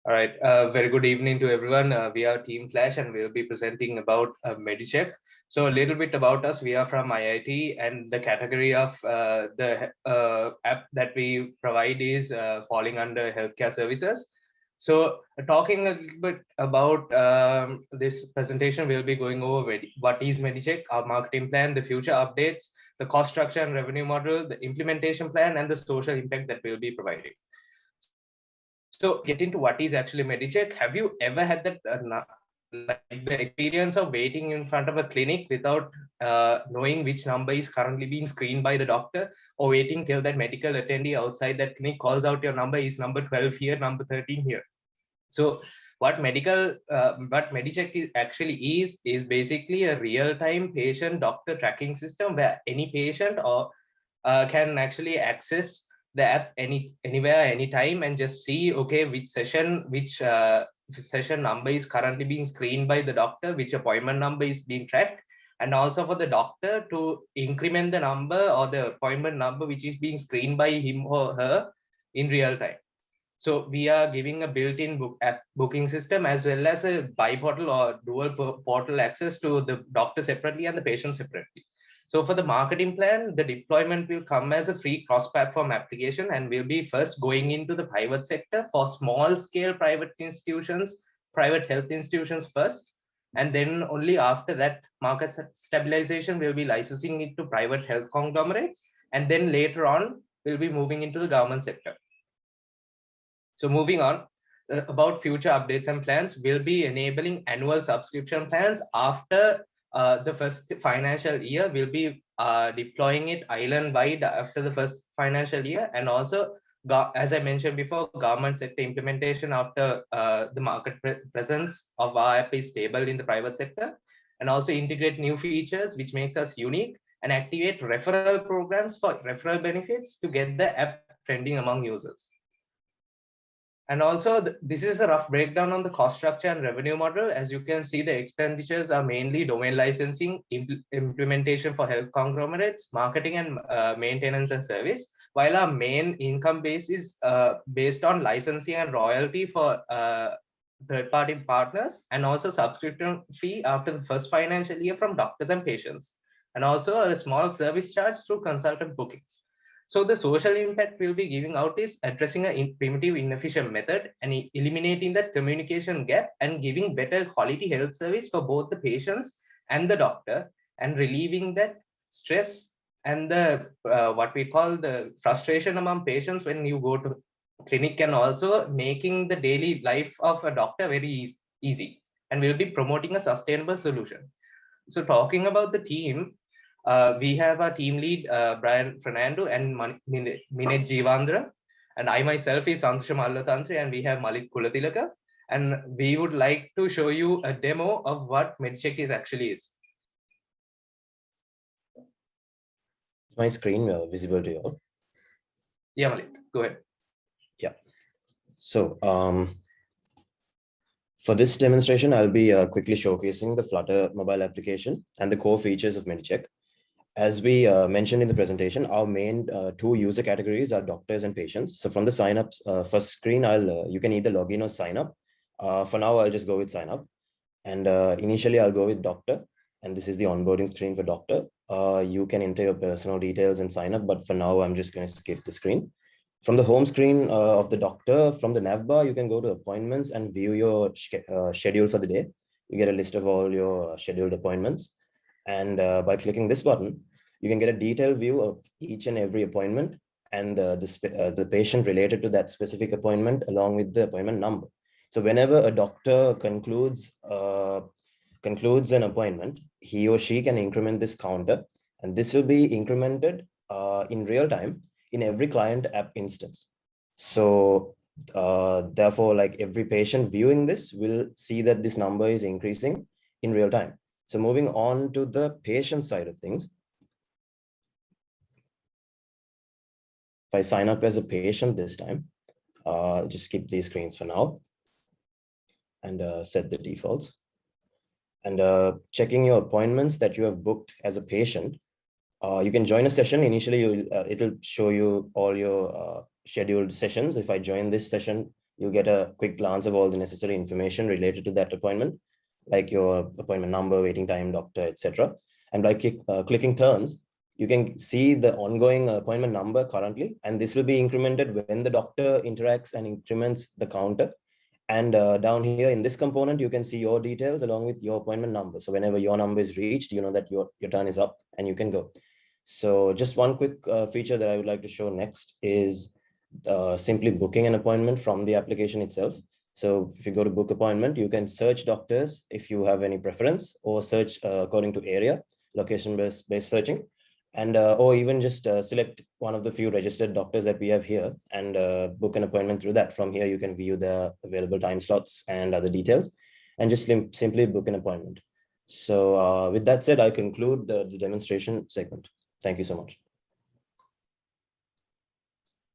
All right. Very good evening to everyone. We are Team Flash and we'll be presenting about MediCheck. So a little bit about us. We are from IIT and the category of the app that we provide is falling under healthcare services. So talking a little bit about this presentation, we'll be going over what is MediCheck, our marketing plan, the future updates, the cost structure and revenue model, the implementation plan, and the social impact that we'll be providing. So get into what is actually MediCheck. Have you ever had that like the experience of waiting in front of a clinic without knowing which number is currently being screened by the doctor, or waiting till that medical attendee outside that clinic calls out your number is number 12 here, number 13 here. So what MediCheck is basically a real-time patient doctor tracking system where any patient or can actually access the app anywhere, anytime, and just see, okay, which session number is currently being screened by the doctor, which appointment number is being tracked, and also for the doctor to increment the number or the appointment number which is being screened by him or her in real time. So we are giving a built-in app booking system as well as a bi-portal or dual portal access to the doctor separately and the patient separately. So for the marketing plan, the deployment will come as a free cross-platform application and will be first going into the private sector for small-scale private institutions, private health institutions first, and then only after that market stabilization will be licensing it to private health conglomerates, and then later on we'll be moving into the government sector. So moving on, about future updates and plans, we'll be enabling annual subscription plans after the first financial year. We'll be deploying it island-wide after the first financial year, and also, as I mentioned before, government sector implementation after the market presence of our app is stable in the private sector, and also integrate new features which makes us unique, and activate referral programs for referral benefits to get the app trending among users. And also, this is a rough breakdown on the cost structure and revenue model. As you can see, the expenditures are mainly domain licensing, implementation for health conglomerates, marketing and maintenance and service, while our main income base is based on licensing and royalty for third-party partners, and also subscription fee after the first financial year from doctors and patients, and also a small service charge through consultant bookings. So the social impact we'll be giving out is addressing a primitive, inefficient method and eliminating that communication gap and giving better quality health service for both the patients and the doctor, and relieving that stress and the what we call the frustration among patients when you go to clinic, and also making the daily life of a doctor very easy. And we'll be promoting a sustainable solution. So talking about the team, we have our team lead, Brian Fernando and Minet Jivandra, and I myself is Sanksha Mallatantri, and we have Malik Kulatilaka, and we would like to show you a demo of what MediCheck actually is. Is my screen visible to you all? Yeah, Malik, go ahead. Yeah. So for this demonstration, I'll be quickly showcasing the Flutter mobile application and the core features of MediCheck. As we mentioned in the presentation, our main two user categories are doctors and patients. So from the signups first screen, you can either log in or sign up. For now, I'll just go with sign up. And initially, I'll go with doctor. And this is the onboarding screen for doctor. You can enter your personal details and sign up, but for now, I'm just going to skip the screen. From the home screen of the doctor, from the nav bar, you can go to appointments and view your schedule for the day. You get a list of all your scheduled appointments. And by clicking this button, you can get a detailed view of each and every appointment and the patient related to that specific appointment, along with the appointment number. So whenever a doctor concludes an appointment, he or she can increment this counter, and this will be incremented in real time in every client app instance. So therefore, like every patient viewing this will see that this number is increasing in real time. So moving on to the patient side of things, if I sign up as a patient this time, just skip these screens for now and set the defaults. And checking your appointments that you have booked as a patient, you can join a session. Initially, it'll show you all your scheduled sessions. If I join this session, you'll get a quick glance of all the necessary information related to that appointment, like your appointment number, waiting time, doctor, etc. And by clicking turns, you can see the ongoing appointment number currently, and this will be incremented when the doctor interacts and increments the counter. And down here in this component, you can see your details along with your appointment number. So whenever your number is reached, you know that your turn is up and you can go. So just one quick feature that I would like to show next is simply booking an appointment from the application itself. So if you go to book appointment, you can search doctors if you have any preference, or search according to area, location-based searching. And or even just select one of the few registered doctors that we have here and book an appointment through that. From here, you can view the available time slots and other details and just simply book an appointment. So with that said, I conclude the demonstration segment. Thank you so much.